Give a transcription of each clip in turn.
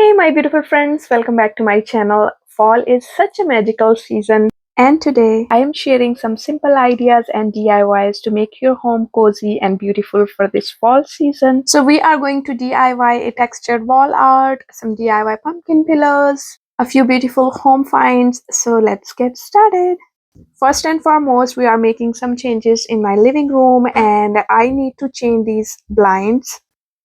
Hey my beautiful friends, welcome back to my channel. Fall is such a magical season, and today I am sharing some simple ideas and DIYs to make your home cozy and beautiful for this fall season. So we are going to DIY a textured wall art, some DIY pumpkin pillows, a few beautiful home finds. So let's get started. First and foremost, we are making some changes in my living room and I need to change these blinds.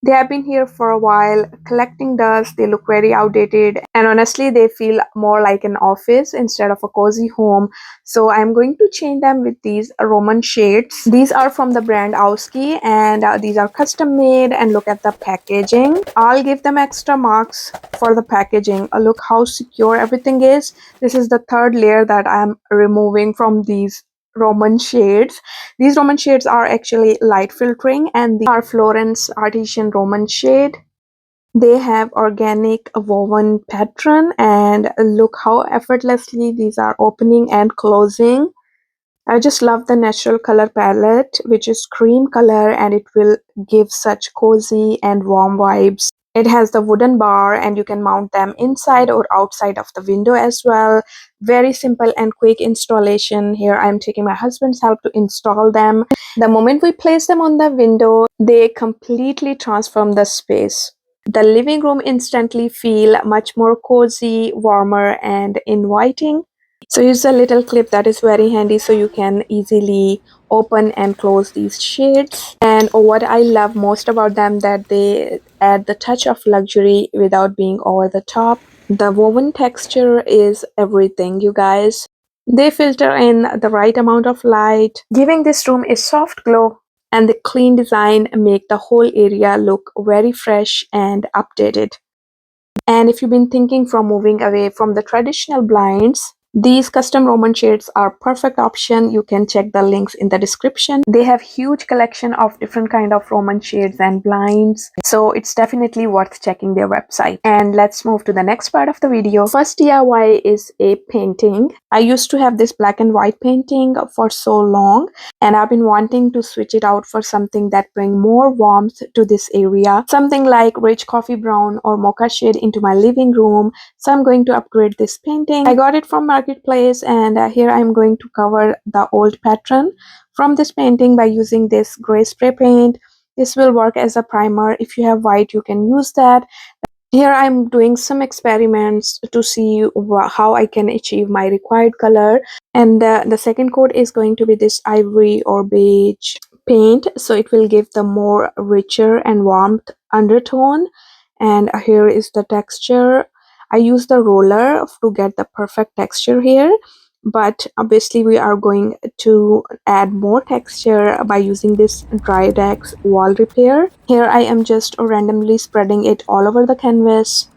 They have been here for a while, collecting dust. They look very outdated, and honestly, they feel more like an office instead of a cozy home. So I'm going to change them with these Roman shades. These are from the brand AOSKY, and these are custom made. And look at the packaging. I'll give them extra marks for the packaging. Look how secure everything is. This is the third layer that I'm removing from these Roman shades. These Roman shades are actually light filtering, and these are Florence Artisan Roman shade. They have organic woven pattern, and look how effortlessly these are opening and closing. I just love the natural color palette, which is cream color, and it will give such cozy and warm vibes. It has the wooden bar, and you can mount them inside or outside of the window as well. Very simple and quick installation. Here I'm taking my husband's help to install them. The moment we place them on the window, they completely transform the space. The living room instantly feel much more cozy, warmer, and inviting. So here's a little clip that is very handy, so you can easily open and close these shades. And what I love most about them, that they add the touch of luxury without being over the top. The woven texture is everything, you guys. They filter in the right amount of light, giving this room a soft glow, and the clean design make the whole area look very fresh and updated. And if you've been thinking from moving away from the traditional blinds, these custom Roman shades are perfect option. You can check the links in the description. They have huge collection of different kind of Roman shades and blinds. So it's definitely worth checking their website. And let's move to the next part of the video. First DIY is a painting. I used to have this black and white painting for so long, and I've been wanting to switch it out for something that bring more warmth to this area. Something like rich coffee brown or mocha shade into my living room. So I'm going to upgrade this painting. I got it from Marketplace, and here I'm going to cover the old pattern from this painting by using this gray spray paint. This will work as a primer. If you have white, you can use that. Here I'm doing some experiments to see how I can achieve my required color. And the second coat is going to be this ivory or beige paint, so it will give the more richer and warmth undertone. And here is the texture. I use the roller to get the perfect texture here, but obviously we are going to add more texture by using this dry decks wall repair. Here I am just randomly spreading it all over the canvas.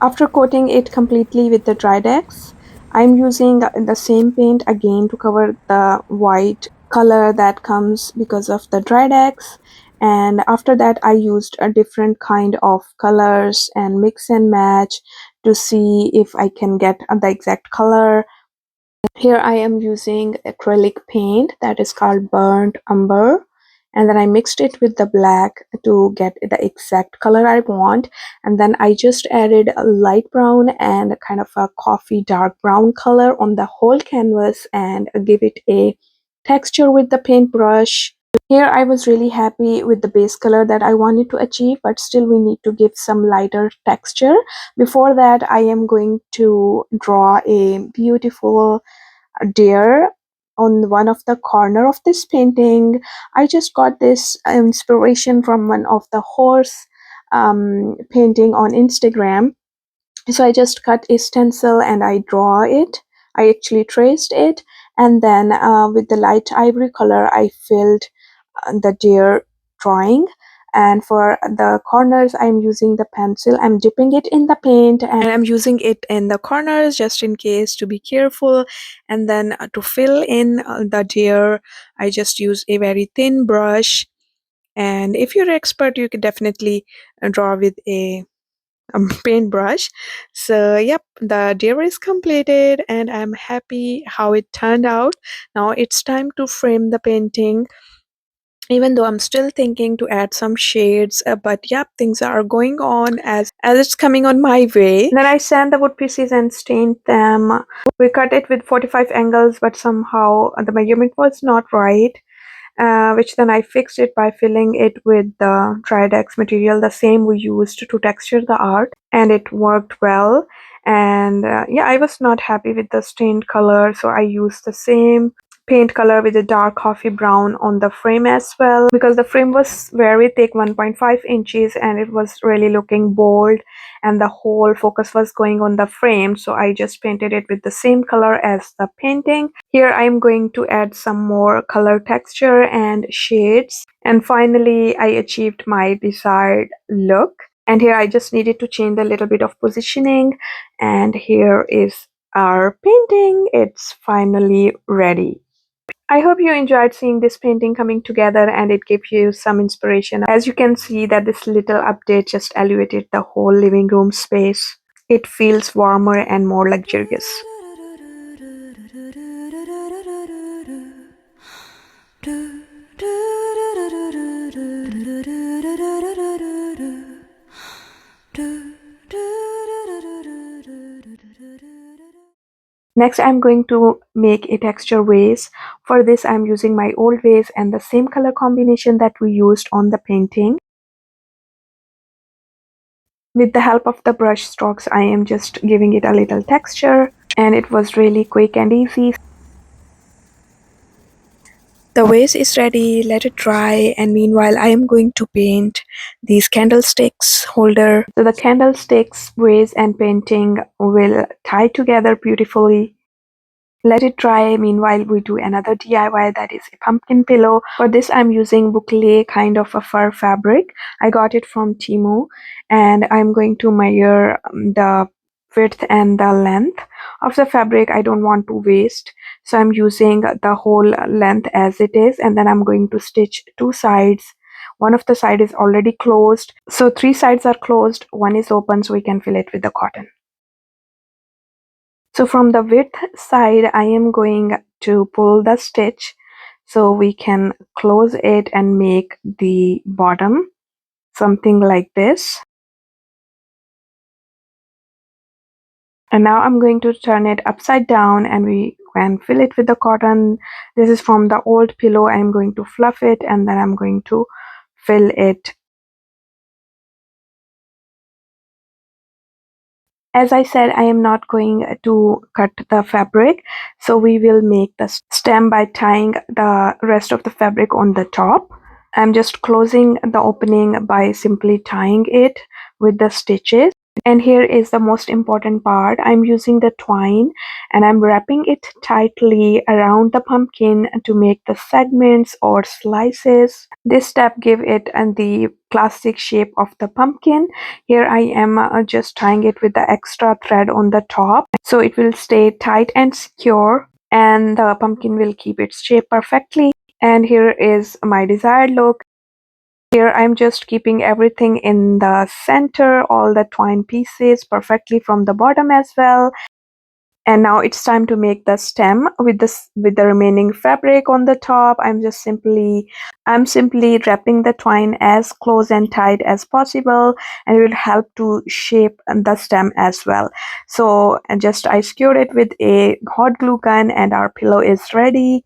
After coating it completely with the dry decks, I'm using the same paint again to cover the white color that comes because of the dry decks. And after that, I used a different kind of colors and mix and match to see if I can get the exact color. Here I am using acrylic paint that is called burnt umber, and then I mixed it with the black to get the exact color I want. And then I just added a light brown and kind of a coffee dark brown color on the whole canvas and give it a texture with the paintbrush. Here I was really happy with the base color that I wanted to achieve, but still we need to give some lighter texture. Before that, I am going to draw a beautiful deer on one of the corner of this painting. I just got this inspiration from one of the horse painting on Instagram. So I just cut a stencil and I draw it. I actually traced it, and then with the light ivory color I filled the deer drawing. And for the corners, I'm using the pencil. I'm dipping it in the paint and I'm using it in the corners just in case, to be careful. And then to fill in the deer, I just use a very thin brush. And if you're an expert, you could definitely draw with a paintbrush. So yep, the deer is completed and I'm happy how it turned out. Now it's time to frame the painting, even though I'm still thinking to add some shades. But yep, things are going on as it's coming on my way. Then I sand the wood pieces and stained them. We cut it with 45 angles, but somehow the measurement was not right, which then I fixed it by filling it with the Tridex material, the same we used to texture the art, and it worked well. And yeah, I was not happy with the stained color, so I used the same paint color with a dark coffee brown on the frame as well, because the frame was very thick, 1.5 inches, and it was really looking bold, and the whole focus was going on the frame, so I just painted it with the same color as the painting. Here I am going to add some more color texture and shades, and finally I achieved my desired look. And here I just needed to change a little bit of positioning, and here is our painting. It's finally ready. I hope you enjoyed seeing this painting coming together and it gave you some inspiration. As you can see that this little update just elevated the whole living room space. It feels warmer and more luxurious. Next, I'm going to make a texture vase. For this, I'm using my old vase and the same color combination that we used on the painting. With the help of the brush strokes, I am just giving it a little texture, and it was really quick and easy. The vase is ready, let it dry, and meanwhile I am going to paint these candlesticks holder. So the candlesticks, vase and painting will tie together beautifully. Let it dry. Meanwhile, we do another DIY, that is a pumpkin pillow. For this, I'm using boucle, kind of a fur fabric. I got it from Temu, and I'm going to measure the width and the length of the fabric. I don't want to waste, so I'm using the whole length as it is, and then I'm going to stitch two sides. One of the side is already closed, so three sides are closed, one is open, so we can fill it with the cotton. So from the width side, I am going to pull the stitch so we can close it and make the bottom something like this. And now I'm going to turn it upside down and we can fill it with the cotton. This is from the old pillow. I'm going to fluff it and then I'm going to fill it. As I said, I am not going to cut the fabric, so we will make the stem by tying the rest of the fabric on the top. I'm just closing the opening by simply tying it with the stitches. And here is the most important part. I'm using the twine and I'm wrapping it tightly around the pumpkin to make the segments or slices. This step give it and the classic shape of the pumpkin. Here I am just tying it with the extra thread on the top, so it will stay tight and secure and the pumpkin will keep its shape perfectly. And here is my desired look. Here I'm just keeping everything in the center, all the twine pieces perfectly from the bottom as well. And now it's time to make the stem with the remaining fabric on the top. I'm simply wrapping the twine as close and tight as possible, and it will help to shape the stem as well. So I secured it with a hot glue gun and our pillow is ready.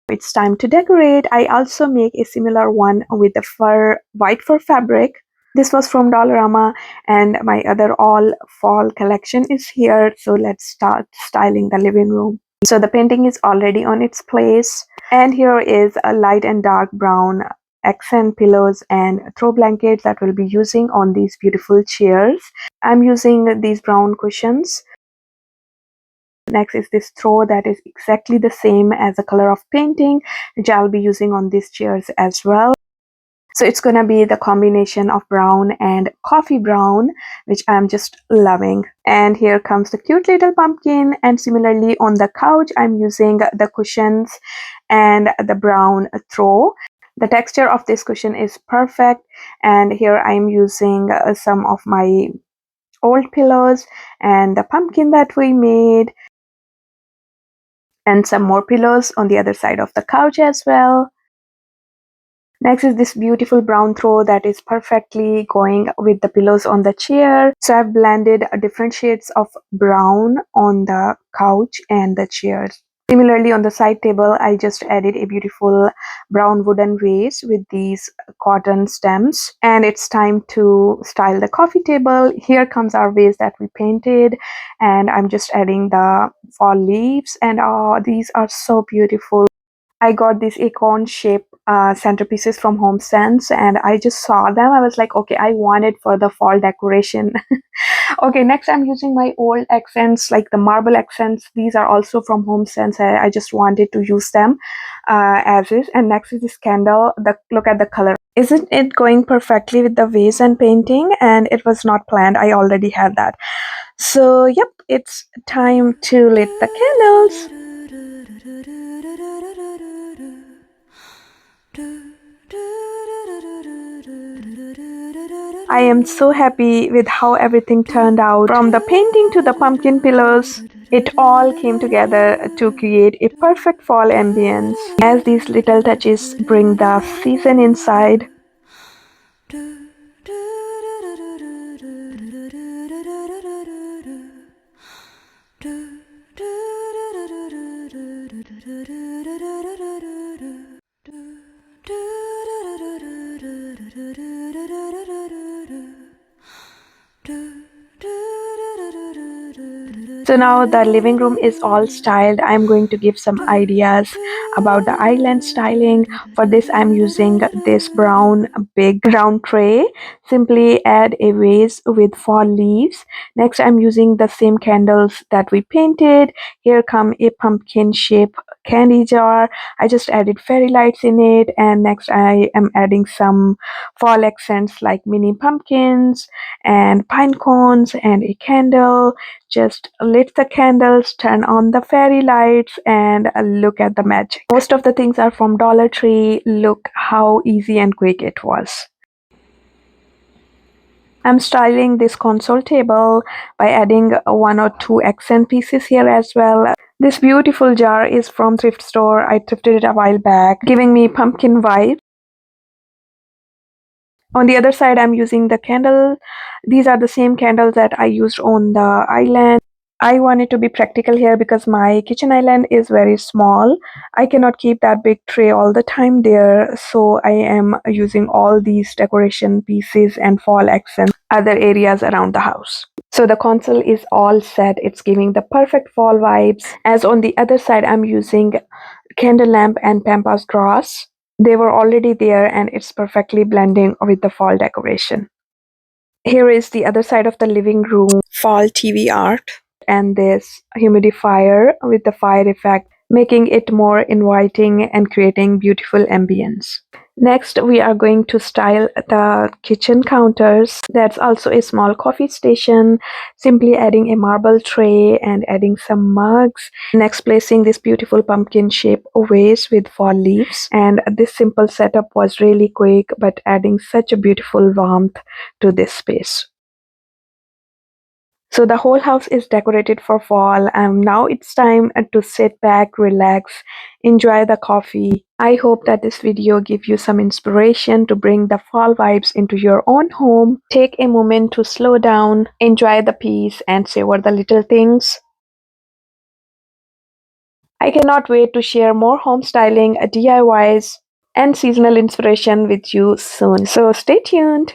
It's time to decorate. I also make a similar one with the white fur fabric. This was from Dollarama, and my other all fall collection is here. So let's start styling the living room. So the painting is already on its place, and here is a light and dark brown accent pillows and throw blankets that we'll be using on these beautiful chairs. I'm using these brown cushions. Next is this throw that is exactly the same as the color of painting, which I'll be using on these chairs as well. So it's gonna be the combination of brown and coffee brown, which I'm just loving. And here comes the cute little pumpkin. And similarly on the couch, I'm using the cushions and the brown throw. The texture of this cushion is perfect. And here I'm using some of my old pillows and the pumpkin that we made, and some more pillows on the other side of the couch as well. Next is this beautiful brown throw that is perfectly going with the pillows on the chair. So I've blended different shades of brown on the couch and the chairs. Similarly, on the side table, I just added a beautiful brown wooden vase with these cotton stems. And it's time to style the coffee table. Here comes our vase that we painted. And I'm just adding the fall leaves. And these are so beautiful. I got these acorn shape centerpieces from Home Sense, and I just saw them. I was like, okay, I want it for the fall decoration. Okay, next I'm using my old accents, like the marble accents. These are also from Home Sense. I just wanted to use them as is. And next is this candle. Look at the color. Isn't it going perfectly with the vase and painting? And it was not planned. I already had that. So, yep, it's time to lit the candles. I am so happy with how everything turned out. From the painting to the pumpkin pillows, it all came together to create a perfect fall ambience. As these little touches bring the season inside. So now the living room is all styled. I'm going to give some ideas about the island styling. For this, I'm using this brown big round tray. Simply add a vase with fall leaves. Next, I'm using the same candles that we painted. Here come a pumpkin shape candy jar. I just added fairy lights in it. And next, I am adding some fall accents like mini pumpkins and pine cones and a candle. Just lit the candles, turn on the fairy lights, and look at the magic. Most of the things are from Dollar Tree. Look how easy and quick it was. I'm styling this console table by adding one or two accent pieces here as well. This beautiful jar is from thrift store. I thrifted it a while back, giving me pumpkin vibes. On the other side, I'm using the candle. These are the same candles that I used on the island. I wanted to be practical here because my kitchen island is very small. I cannot keep that big tray all the time there. So I am using all these decoration pieces and fall accents other areas around the house. So the console is all set. It's giving the perfect fall vibes. As on the other side, I'm using candle lamp and pampas grass. They were already there and it's perfectly blending with the fall decoration. Here is the other side of the living room, fall TV art, and this humidifier with the fire effect, making it more inviting and creating beautiful ambience. Next, we are going to style the kitchen counters. That's also a small coffee station, simply adding a marble tray and adding some mugs. Next, placing this beautiful pumpkin shape vase with fall leaves. And this simple setup was really quick, but adding such a beautiful warmth to this space. So the whole house is decorated for fall, and now it's time to sit back, relax, enjoy the coffee. I hope that this video gives you some inspiration to bring the fall vibes into your own home. Take a moment to slow down, enjoy the peace, and savor the little things. I cannot wait to share more home styling, DIYs, and seasonal inspiration with you soon. So stay tuned.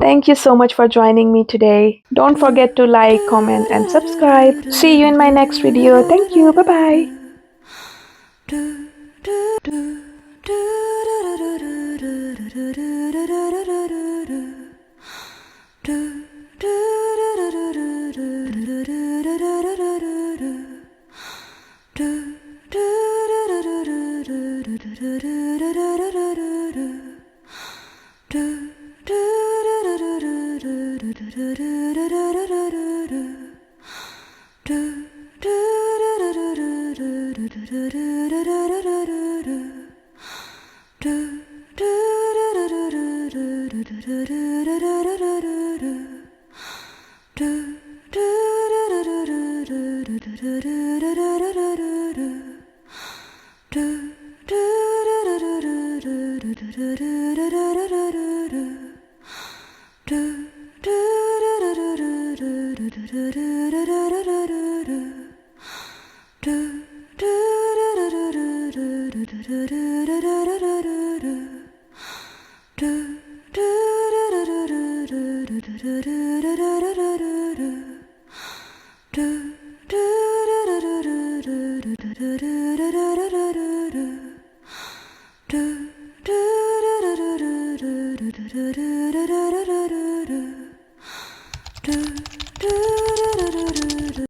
Thank you so much for joining me today. Don't forget to like, comment, and subscribe. See you in my next video. Thank you. Bye bye.